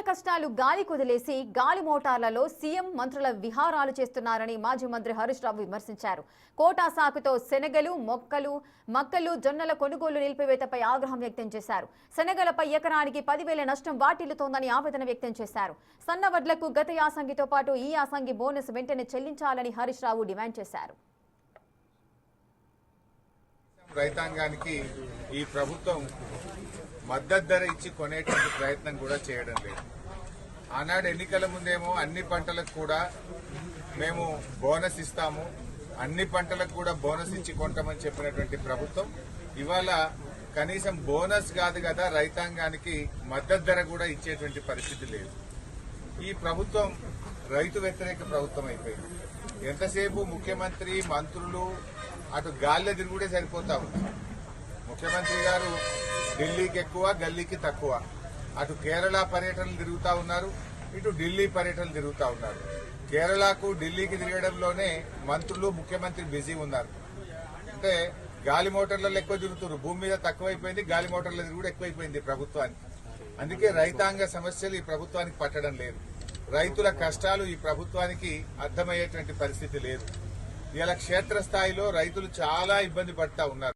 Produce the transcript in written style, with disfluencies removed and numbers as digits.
కష్టాలు గాలి కుదిలేసి గాలి మోటార్లలో సీఎం మంత్రుల విహారాలు చేస్తున్నారని మాజీ మంత్రి హరీష్ రావు విమర్శించారు. కోటా సాకుతో శనగలు, మక్కలు, జొన్నల కొనుగోలు నిలిపివేతపై ఆగ్రహం వ్యక్తం చేశారు. శనగలపై ఎకరానికి 10,000 నష్టం వాటిల్లుతోందని ఆవేదన వ్యక్తం చేశారు. సన్నవడ్లకు గత యాసంగితో పాటు ఈ యాసంగి బోనస్ వెంటనే చెల్లించాలని హరీష్ రావు డిమాండ్ చేశారు. రైతాంగానికి ఈ ప్రభుత్వం మద్దతు ధర ఇచ్చి కొనేటువంటి ప్రయత్నం కూడా చేయడం లేదు. ఆనాడు ఎన్నికల ముందేమో అన్ని పంటలకు కూడా మేము బోనస్ ఇస్తాము, అన్ని పంటలకు కూడా బోనస్ ఇచ్చి కొంటామని చెప్పినటువంటి ప్రభుత్వం ఇవాళ కనీసం బోనస్ కాదు కదా రైతాంగానికి మద్దతు ధర కూడా ఇచ్చేటువంటి పరిస్థితి లేదు. ఈ ప్రభుత్వం రైతు వ్యతిరేక ప్రభుత్వం అయిపోయింది. ఎంతసేపు ముఖ్యమంత్రి, మంత్రులు అటు గాల్లో తిరుగుడే సరిపోతా ఉంది. ముఖ్యమంత్రి గారు ఢిల్లీకి ఎక్కువ, గల్లీకి తక్కువ. అటు కేరళ పర్యటనలు తిరుగుతా ఉన్నారు, ఇటు ఢిల్లీ పర్యటనలు తిరుగుతా ఉన్నారు. కేరళకు, ఢిల్లీకి తిరగడంలోనే మంత్రులు, ముఖ్యమంత్రి బిజీ ఉన్నారు. అంటే గాలి మోటార్లలో ఎక్కువ తిరుగుతున్నారు. భూమి మీద తక్కువైపోయింది, గాలి మోటార్ల తిరుగుడు ఎక్కువైపోయింది ప్రభుత్వానికి. అందుకే రైతాంగ సమస్యలు ఈ ప్రభుత్వానికి పట్టడం లేదు. రైతుల కష్టాలు ఈ ప్రభుత్వానికి అర్థమయ్యేటువంటి పరిస్థితి లేదు. ఇలా క్షేత్రస్థాయిలో రైతులు చాలా ఇబ్బంది పడతా ఉన్నారు.